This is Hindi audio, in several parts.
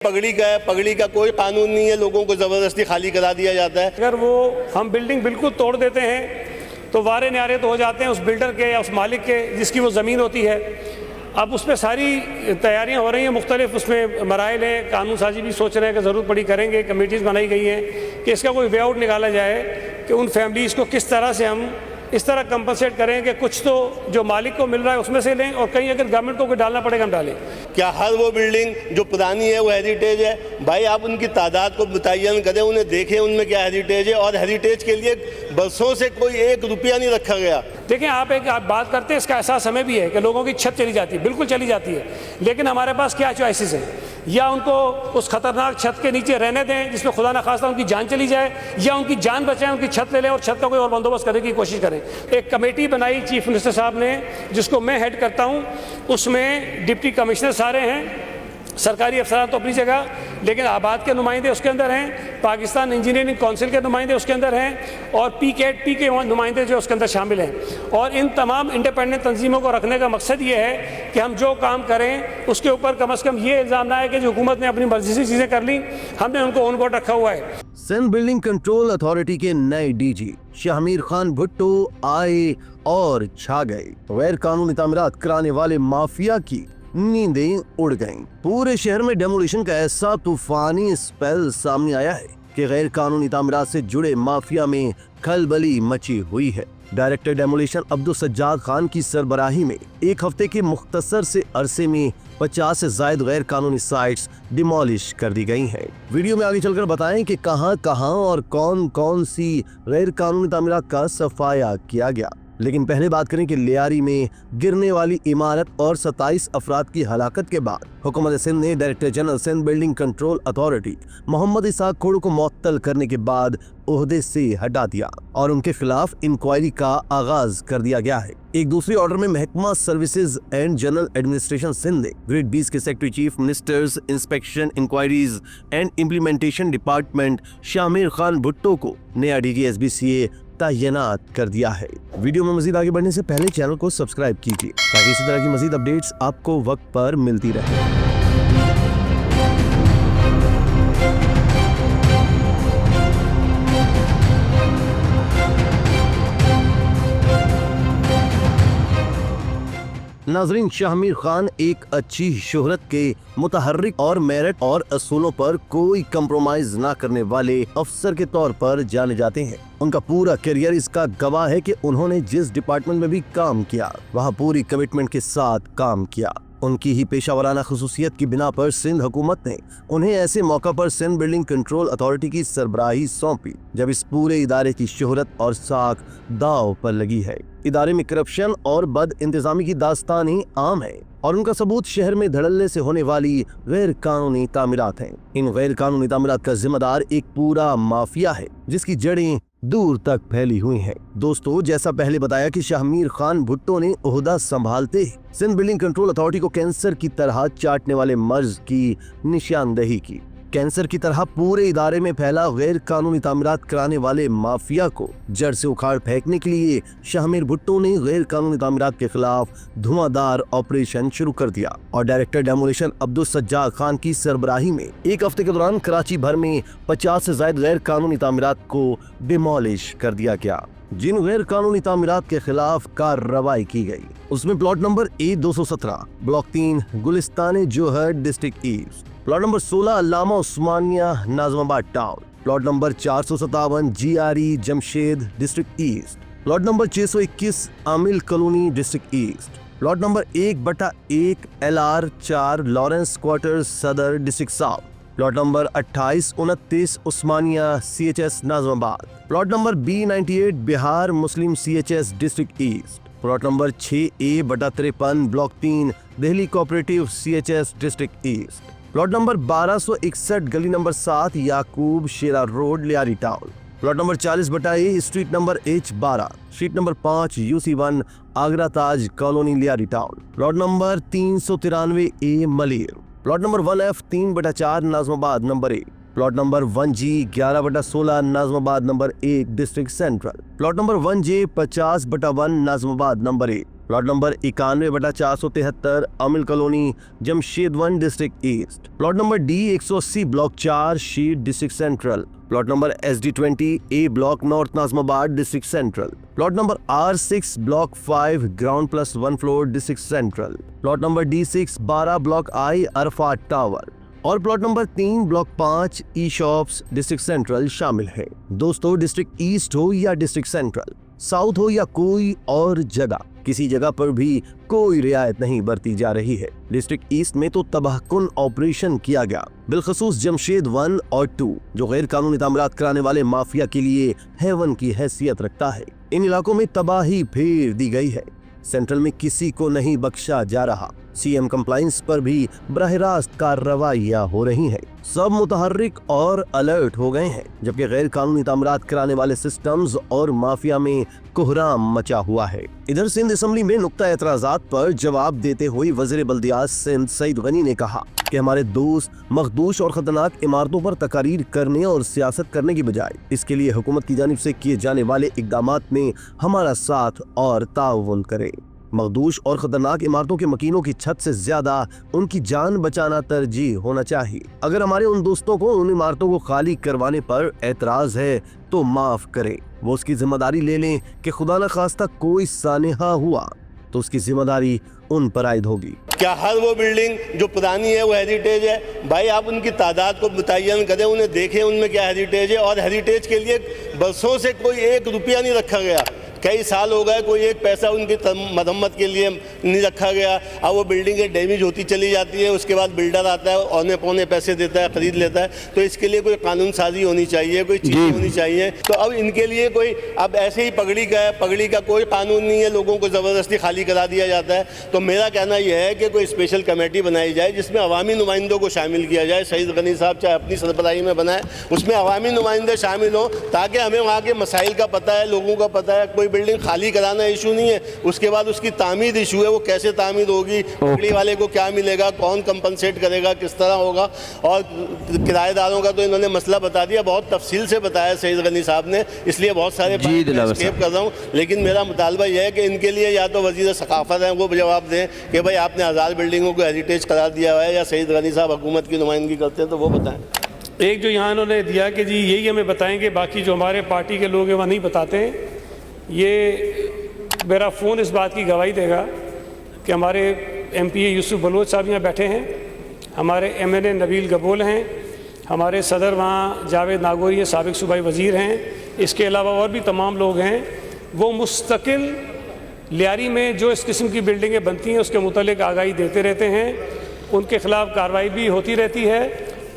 पगड़ी का है, पगड़ी का कोई कानून नहीं है, लोगों को ज़बरदस्ती खाली करा दिया जाता है। अगर वो हम बिल्डिंग बिल्कुल तोड़ देते हैं तो वारे न्यारे तो हो जाते हैं उस बिल्डर के या उस मालिक के जिसकी वो ज़मीन होती है। अब उस पर सारी तैयारियां हो रही हैं, मुख्तलिफ उसमें मराइल हैं, कानून साजी भी सोच रहे हैं कि ज़रूरत पड़ी करेंगे, कमेटीज़ बनाई गई हैं कि इसका कोई वे आउट निकाला जाए कि उन फैमिलीज़ को किस तरह से हम इस तरह कंपनसेट करें कि कुछ तो जो मालिक को मिल रहा है उसमें से लें और कहीं अगर गवर्नमेंट को कोई डालना पड़ेगा हम डालें। क्या हर वो बिल्डिंग जो पुरानी है वो हेरिटेज है? भाई आप उनकी तादाद को मुतय्यन करें, उन्हें देखें उनमें क्या हेरिटेज है, और हेरिटेज के लिए बरसों से कोई एक रुपया नहीं रखा गया। देखें आप बात करते हैं, इसका एहसास हमें भी है कि लोगों की छत चली जाती है, बिल्कुल चली जाती है, लेकिन हमारे पास क्या चॉइसेस हैं? या उनको उस खतरनाक छत के नीचे रहने दें जिसमें खुदा न खास्ता उनकी जान चली जाए, या उनकी जान बचाएं, उनकी छत ले लें और छत का कोई और बंदोबस्त करने की कोशिश करें। एक कमेटी बनाई चीफ मिनिस्टर साहब ने जिसको मैं हेड करता हूँ, उसमें डिप्टी कमिश्नर सारे हैं, सरकारी अफसरान तो अपनी जगह, लेकिन आबाद के नुमाइंदे उसके अंदर हैं, पाकिस्तान इंजीनियरिंग काउंसिल के नुमाइंदे उसके अंदर हैं, और पी के नुमाइंदे जो उसके अंदर शामिल हैं। और इन तमाम इंडिपेंडेंट तंजीमों को रखने का मकसद ये है कि हम जो काम करें उसके ऊपर कम अज़ कम ये इल्ज़ाम ना है कि जो हुकूमत ने अपनी मर्जी से चीज़ें कर ली, हमने उनको ऑन बोर्ड रखा हुआ है। सिंध बिल्डिंग कंट्रोल अथॉरिटी के नए डीजी शाहमीर खान भुट्टो आए और छा गए। गैर कानूनी तामीरात कराने वाले माफिया की नींदें उड़ गईं। पूरे शहर में डेमोलिशन का ऐसा तूफानी स्पेल सामने आया है कि गैर कानूनी तामीरात से जुड़े माफिया में खलबली मची हुई है। डायरेक्टर डेमोलिशन अब्दुल सज्जाद खान की सरबराही में एक हफ्ते के मुख्तसर से अरसे में 50 से ज्यादा गैर कानूनी साइट्स डिमोलिश कर दी गई हैं। वीडियो में आगे चलकर बताएं कि कहां और कौन कौन सी गैर कानूनी तामीरात का सफाया किया गया। लेकिन पहले बात करें कि लियारी में गिरने वाली इमारत और 27 अफराद की हलाकत के बाद हुकूमत सिंध ने director general Sindh building control authority Muhammad Ishaq Khodu को मुअत्तल करने के बाद ओहदे से हटा दिया और उनके खिलाफ इंक्वायरी का आगाज कर दिया गया है। एक दूसरे ऑर्डर में महकमा services and general administration Sindh ने ग्रेड 20 के secretary chief ministers inspection inquiries and implementation department Shahmir Khan Bhutto को नया डीजी SBCA तैनात कर दिया है। वीडियो में मजीद आगे बढ़ने से पहले चैनल को सब्सक्राइब कीजिए ताकि इसी तरह की मजीद अपडेट्स आपको वक्त पर मिलती रहे। नाजरीन, शाहमीर खान एक अच्छी शोहरत के मुतहर्रिक और मेरिट और असूलों पर कोई कंप्रोमाइज ना करने वाले अफसर के तौर पर जाने जाते हैं। उनका पूरा करियर इसका गवाह है कि उन्होंने जिस डिपार्टमेंट में भी काम किया वहाँ पूरी कमिटमेंट के साथ काम किया। उनकी ही पेशावराना खसूसियत की बिना पर सिंध हुकूमत ने उन्हें ऐसे मौका पर सिंध बिल्डिंग कंट्रोल अथॉरिटी की सरबराही सौंपी जब इस पूरे इदारे की शोहरत और साख दाव पर लगी है। इदारे में करप्शन और बद इंतजामी की दास्तानी आम है और उनका सबूत शहर में धड़ल्ले से होने वाली गैर कानूनी तामीरात हैं। इन गैर कानूनी तामीरात का जिम्मेदार एक पूरा माफिया है जिसकी जड़ें दूर तक फैली हुई हैं। दोस्तों, जैसा पहले बताया कि शाहमीर खान भुट्टो ने ओहदा संभालते ही सिंध बिल्डिंग कंट्रोल अथॉरिटी को कैंसर की तरह चाटने वाले मर्ज की निशानदेही की। कैंसर की तरह पूरे इदारे में फैला गैर कानूनी तामीरात कराने वाले माफिया को जड़ से उखाड़ फेंकने के लिए शाहमीर भुट्टो ने गैर कानूनी तामीरात के खिलाफ धुआंधार ऑपरेशन शुरू कर दिया और डायरेक्टर डेमोलिशन अब्दुल सज्जाद खान की सरबराही में एक हफ्ते के दौरान कराची भर में 50 से ज्यादा गैर कानूनी तामीरात को डिमोलिश कर दिया गया। जिन गैर कानूनी तामीरात के खिलाफ कार्रवाई की गई उसमें plot number A217 block 3 Gulistan Jauhar district east, plot number 16 Allama Usmania Nazimabad town, plot number 457 GRE Jamshed district east, plot number 621 Amil colony district east, plot number 1/1 LR 4 Lawrence quarter Saddar district south, plot number 2829 Usmania CHS Nazimabad, plot number B98 Bihar Muslim CHS district east, plot number 6A/53 block 3 Delhi cooperative CHS district east, plot number 1261 गली number 7 Yaqub Shera road Lyari town, plot number 40/A street number H12 street number 5 UC1 Agra Taj colony Lyari town, plot number 393A Malir, plot number 1F 3/4 Nazimabad number 1, plot number 1G 11/16 Nazimabad number 1 district central, plot number 1J 50/1 Nazimabad number 1, plot number 91/473 Amil colony Jamshed 1 district east. Plot number D 180 block 4 sheet district central. Plot number SD20 A block north Nazimabad district central. Plot number R6 block 5 ground plus 1 floor district central. Plot number D6 12 block I Arafat tower और plot number 3 block 5 E shops district central शामिल है। दोस्तों, डिस्ट्रिक्ट ईस्ट हो या डिस्ट्रिक्ट सेंट्रल, साउथ हो या कोई और जगह, किसी जगह पर भी कोई रियायत नहीं बरती जा रही है। डिस्ट्रिक्ट ईस्ट में तो तबाहकुन ऑपरेशन किया गया, बिलखसूस जमशेद 1 और 2 जो गैर कानूनी तामीरात कराने वाले माफिया के लिए हेवन की हैसियत रखता है। इन इलाकों में तबाही फेर दी गई है। सेंट्रल में किसी को नहीं बख्शा जा रहा। CM कंप्लाइंस पर भी बराह रास्त कार्रवाइयां हो रही हैं। सब मुतहर्रिक और अलर्ट हो गए हैं, जबकि गैर कानूनी तामीरात कराने वाले सिस्टम्स और माफिया में कोहराम मचा हुआ है। इधर सिंध असम्बली में नुक्ता एतराजात पर जवाब देते हुए वज़ीर बल्दियात सिंध सईद गनी ने कहा कि हमारे दोस्त मखदूश और खतरनाक इमारतों पर तकारीर करने और सियासत करने की बजाय इसके लिए हुकूमत की जानिब से किए जाने वाले इक़दामात में हमारा साथ और ताउन करें। मखदूश और खतरनाक इमारतों के मकीनों की छत से ज्यादा उनकी जान बचाना तरजीह होना चाहिए। अगर हमारे उन दोस्तों को उन इमारतों को खाली करवाने पर एतराज है तो माफ करें, वो उसकी जिम्मेदारी ले लें कि खुदा न खास्ता कोई सानेहा हुआ तो उसकी जिम्मेदारी उन पर आयद होगी। क्या हर वो बिल्डिंग जो पुरानी है वो हेरिटेज है? भाई आप उनकी तादाद को मुतय्यन करें, उन्हें देखें उनमें क्या हेरिटेज है। और हेरिटेज के लिए बरसों से कोई 1 रुपया नहीं रखा गया। कई साल हो गए, कोई एक पैसा उनकी मरम्मत के लिए नहीं रखा गया। अब वो बिल्डिंगें डैमेज होती चली जाती है, उसके बाद बिल्डर आता है, औने पौने पैसे देता है, ख़रीद लेता है। तो इसके लिए कोई कानून साजी होनी चाहिए, कोई चीज़ होनी चाहिए। तो अब इनके लिए कोई अब ऐसे ही पगड़ी का कोई कानून नहीं है, लोगों को ज़बरदस्ती खाली करा दिया जाता है। तो मेरा कहना यह है कि कोई स्पेशल कमेटी बनाई जाए जिसमें अवामी नुमाइंदों को शामिल किया जाए। सईद गनी साहब चाहे अपनी सरबराही में बनाए, उसमें अवामी नुमाइंदे शामिल हों ताकि हमें वहाँ के मसाइल का पता है, लोगों का पता है। कोई बिल्डिंग खाली कराना इशू नहीं है, उसके बाद उसकी तामीर इशू है, वो कैसे तामीर होगी, पगड़ी वाले को क्या मिलेगा, कौन कंपनसेट करेगा, किस तरह होगा। और किराएदारों का तो इन्होंने मसला बता दिया, बहुत तफसील से बताया सईद गनी साहब ने, इसलिए बहुत सारे स्केप कर रहा हूँ। लेकिन मेरा मुतालबा यह है कि इनके लिए या तो वज़ीर सकाफ़त हैं, वो जवाब दें कि भाई आपने 1000 बिल्डिंगों को हेरिटेज करार दिया हुआ है, या सईद गनी साहब हुकूमत की नुमाइंदगी करते हैं तो वो बताएं। एक जो यहाँ इन्होंने दिया कि जी यही हमें बताएंगे, बाकी जो हमारे पार्टी के लोग हैं वह नहीं बताते हैं। ये मेरा फ़ोन इस बात की गवाही देगा कि हमारे MP यूसुफ बलोच साहब यहाँ बैठे हैं, हमारे MNA नबील गबोल हैं, हमारे सदर वहाँ जावेद नागौरी साबिक़ सूबाई वज़ीर हैं, इसके अलावा और भी तमाम लोग हैं। वो मुस्तकिल लियारी में जो इस किस्म की बिल्डिंगें बनती हैं उसके मुतल्लिक़ आगाही देते रहते हैं, उनके ख़िलाफ़ कार्रवाई भी होती रहती है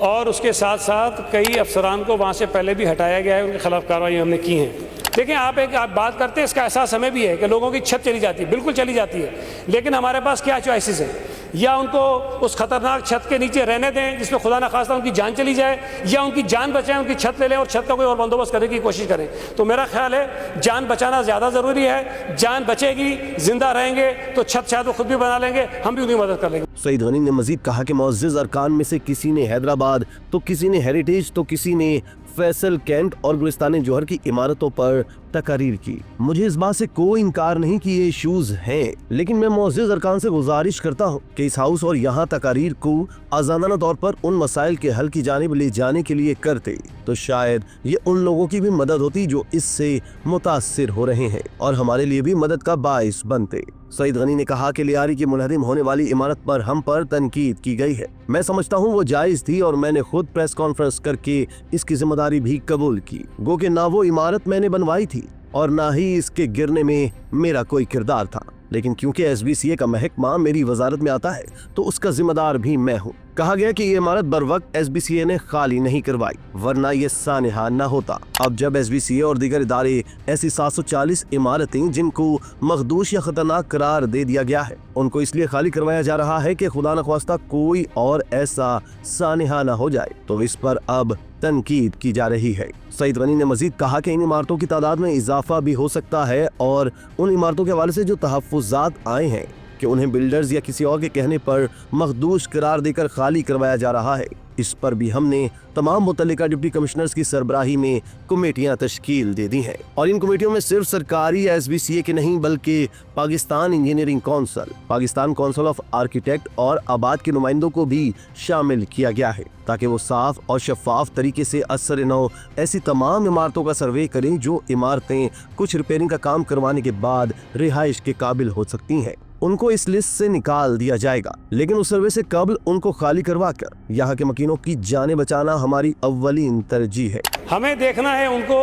और उसके साथ साथ कई अफसरान को वहाँ से पहले भी हटाया गया है, उनके ख़िलाफ़ कार्रवाई हमने की हैं। देखिए, आप बात करते हैं, इसका एहसास हमें भी है कि लोगों की छत चली जाती है, बिल्कुल चली जाती है, लेकिन हमारे पास क्या चॉइसेस हैं? या उनको उस खतरनाक छत के नीचे रहने दें जिसमें खुदा न खास्ता उनकी जान चली जाए, या उनकी जान बचाएं, उनकी छत ले लें और छत का कोई और बंदोबस्त करने की कोशिश करें। तो मेरा ख्याल है जान बचाना ज़्यादा ज़रूरी है। जान बचेगी, जिंदा रहेंगे तो छत शायद वो खुद भी बना लेंगे, हम भी उनकी मदद कर लेंगे। सईद गनी ने मजीद कहा कि मुअज़्ज़िज़ अरकान में से किसी ने हैदराबाद तो किसी ने हेरिटेज तो किसी ने फैसल कैंट और गुलिस्तान जौहर की इमारतों पर तकारीर की। मुझे इस बात से कोई इनकार नहीं कि ये इशूज हैं, लेकिन मैं मुअज़्ज़िज़ अरकान से गुजारिश करता हूँ कि इस हाउस और यहाँ तकारीर को आज़ादाना तौर पर उन मसाइल के हल की जानिब ले जाने के लिए करते तो शायद ये उन लोगों की भी मदद होती जो इससे मुतासिर हो रहे हैं और हमारे लिए भी मदद का बाइस बनते। सईद गनी ने कहा कि लियारी की मुनहदम होने वाली इमारत पर हम पर तनकीद की गई है। मैं समझता हूँ वो जायज़ थी और मैंने खुद प्रेस कॉन्फ्रेंस करके इसकी जिम्मेदारी भी कबूल की। गो कि ना वो इमारत मैंने बनवाई थी और ना ही इसके गिरने में मेरा कोई किरदार था, लेकिन क्योंकि SBCA का महकमा मेरी वजारत में आता है तो उसका जिम्मेदार भी मैं हूँ। कहा गया कि ये इमारत बर वक्त SBCA ने खाली नहीं करवाई, वरना ये सानेहा न होता। अब जब SBCA और दीगर इदारे ऐसी 740 इमारतें जिनको मखदूश या खतरनाक करार दे दिया गया है उनको इसलिए खाली करवाया जा रहा है कि खुदा न ख्वास्ता कोई और ऐसा सानेहा न हो जाए, तो इस पर अब तनकीद की जा रही है। सईद गनी ने मजीद कहा कि इन इमारतों की तादाद में इजाफा भी हो सकता है और उन इमारतों के हवाले से जो तहफ़्फ़ुज़ात आए हैं कि उन्हें बिल्डर्स या किसी और के कहने पर मखदूश करार देकर खाली करवाया जा रहा है, इस पर भी हमने तमाम मुतल्लिका डिप्टी कमिश्नर्स की सरबराही में कमेटियां तश्कील दे दी हैं और इन कमेटियों में सिर्फ सरकारी SBCA के नहीं बल्कि Pakistan engineering council, Pakistan council of architect और आबाद के नुमाइंदों को भी शामिल किया गया है ताकि वो साफ और शफाफ तरीके से असर नौ ऐसी तमाम इमारतों का सर्वे करें जो इमारतें कुछ रिपेयरिंग का काम करवाने के बाद रिहाइश के काबिल हो सकती हैं। उनको इस लिस्ट से निकाल दिया जाएगा, लेकिन उस सर्वे से कबल उनको खाली करवा कर यहाँ के मकीनों की जानें बचाना हमारी अव्वलीन तरजीह है। हमें देखना है उनको,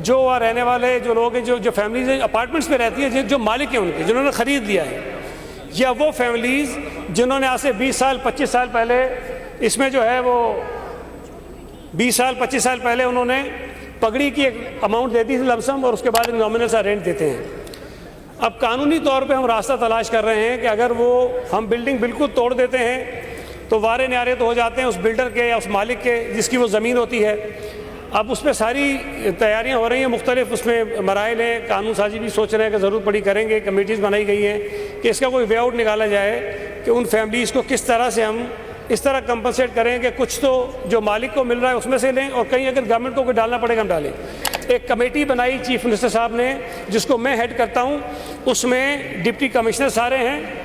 जो वहाँ रहने वाले जो लोग हैं, जो फैमिलीज अपार्टमेंट्स में रहती है, जो मालिक हैं उनके, जिन्होंने ख़रीद लिया है, या वो फैमिलीज जिन्होंने आज से 20 साल 25 साल पहले इसमें जो है वो 20 साल 25 साल पहले उन्होंने पगड़ी की एक अमाउंट देती थी लमसम और उसके बाद नॉमिनल सा रेंट देते हैं। अब कानूनी तौर पे हम रास्ता तलाश कर रहे हैं कि अगर वो हम बिल्डिंग बिल्कुल तोड़ देते हैं तो वारे न्यारे तो हो जाते हैं उस बिल्डर के या उस मालिक के जिसकी वो ज़मीन होती है। अब उसमें सारी तैयारियां हो रही हैं, मुख्तलिफ उसमें मराइल हैं, कानून साजी भी सोच रहे हैं कि ज़रूरत पड़ी करेंगे, कमेटीज़ बनाई गई हैं कि इसका कोई वे आउट निकाला जाए कि उन फैमिलीज़ को किस तरह से हम इस तरह कंपनसेट करें कि कुछ तो जो मालिक को मिल रहा है उसमें से लें और कहीं अगर गवर्नमेंट को कोई डालना पड़ेगा हम डालें। एक कमेटी बनाई चीफ मिनिस्टर साहब ने जिसको मैं हेड करता हूं, उसमें डिप्टी कमिश्नर सारे हैं,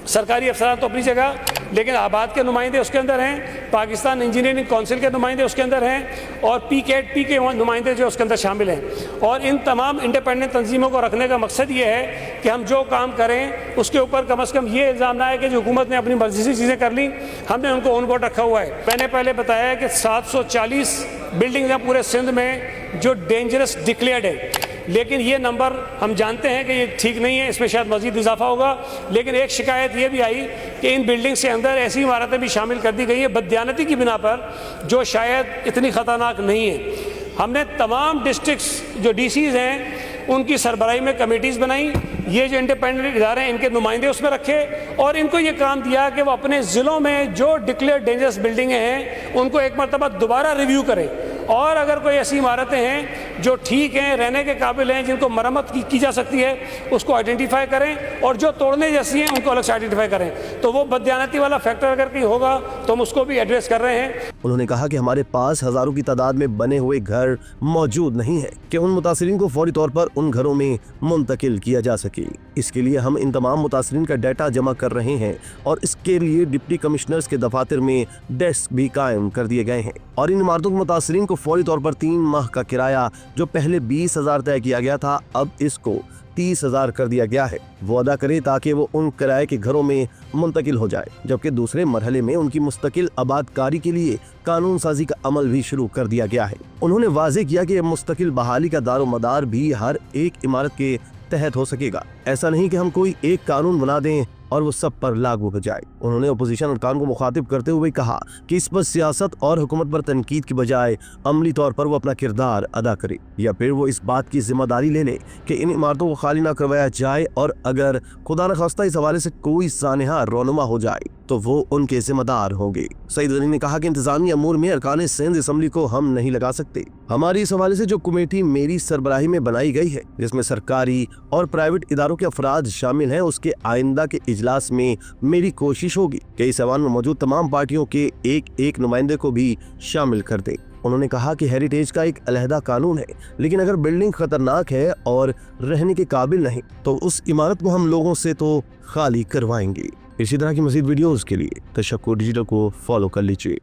सरकारी अफसरान तो अपनी जगह, लेकिन आबाद के नुमाइंदे उसके अंदर हैं, पाकिस्तान इंजीनियरिंग काउंसिल के नुमाइंदे उसके अंदर हैं और PCAT के नुमाइंदे जो उसके अंदर शामिल हैं। और इन तमाम इंडिपेंडेंट तंजीमों को रखने का मकसद ये है कि हम जो काम करें उसके ऊपर कम से कम ये इल्ज़ाम ना है कि जो हुकूमत ने अपनी मर्जी से चीज़ें कर ली, हमने उनको ऑन बोर्ड रखा हुआ है। मैंने पहले बताया कि 740 बिल्डिंग हैं पूरे सिंध में जो डेंजरस डिक्लेयर्ड है, लेकिन ये नंबर हम जानते हैं कि ये ठीक नहीं है, इसमें शायद मज़ीद इजाफा होगा। लेकिन एक शिकायत ये भी आई कि इन बिल्डिंग्स के अंदर ऐसी इमारतें भी शामिल कर दी गई है बददियानती की बिना पर जो शायद इतनी ख़तरनाक नहीं है। हमने तमाम डिस्ट्रिक्ट्स जो DCs हैं उनकी सरबराही में कमेटीज़ बनाई, ये जो इंडिपेंडेंट इदारे हैं इनके नुमाइंदे उसमें रखे और इनको ये काम दिया कि वो अपने ज़िलों में जो डिक्लेयर डेंजरस बिल्डिंगें हैं उनको एक मरतबा दोबारा रिव्यू करें और अगर कोई ऐसी इमारतें हैं जो ठीक हैं, रहने के काबिल हैं, जिनको मरम्मत की जा सकती है, उसको आइडेंटिफाई करें और जो तोड़ने जैसी हैं उनको अलग से आइडेंटिफाई करें। तो वो बददियानती वाला फैक्टर अगर कहीं होगा तो हम उसको भी एड्रेस कर रहे हैं। उन्होंने कहा कि हमारे पास हजारों की तादाद में बने हुए घर मौजूद नहीं है कि उन मुतासिरीन को फौरी तौर पर उन घरों में मुंतकिल किया जा सके। इसके लिए हम इन तमाम मुतासिरीन का डाटा जमा कर रहे हैं और इसके लिए डिप्टी कमिश्नर्स के दफातर में डेस्क भी कायम कर दिए गए हैं और इन इमारतों के मुतासिरीन को फौरी तौर पर 3 माह का किराया जो पहले 20,000 तय किया गया था अब इसको 30,000 कर दिया गया है, वो अदा करें ताकि वो उन किराए के घरों में मुंतकिल हो जाए। जबकि दूसरे मरहले में उनकी मुस्तकिल आबादकारी के लिए कानून साजी का अमल भी शुरू कर दिया गया है। उन्होंने वाजे किया कि मुस्तकिल बहाली का दारोमदार भी हर एक इमारत के तहत हो सकेगा। ऐसा नहीं कि हम कोई एक कानून बना दें और वो सब पर लागू हो जाए। उन्होंने अपोजिशन अरकान को मुखातिब करते हुए कहा कि इस पर सियासत और हुकूमत पर तनकीद की बजाय अमली तौर पर वो अपना किरदार अदा करे या फिर वो इस बात की जिम्मेदारी ले ले कि इन इमारतों को खाली ना करवाया जाए और अगर खुदा न खास्ता इस हवाले से कोई सानहा रोनुमा हो जाए तो वो उनके जिम्मेदार होंगे। सईद गनी ने कहा कि इंतजामी अमूर में अरकान सिंध असम्बली को हम नहीं लगा सकते। हमारी इस हवाले से जो कमेटी मेरी सरबराही में बनाई गई है जिसमें सरकारी और प्राइवेट इदारों के अफराद शामिल हैं, उसके आइंदा के इजलास में मेरी कोशिश होगी कि इस ऐवान में मौजूद तमाम पार्टियों के एक नुमाइंदे को भी शामिल कर दें। उन्होंने कहा कि हेरिटेज का एक अलहदा कानून है, लेकिन अगर बिल्डिंग खतरनाक है और रहने के काबिल नहीं तो उस इमारत को हम लोगों से तो खाली करवाएंगे। इसी तरह की मज़ीद वीडियोस के लिए तशक्कुर डिजिटल को फॉलो कर लीजिए।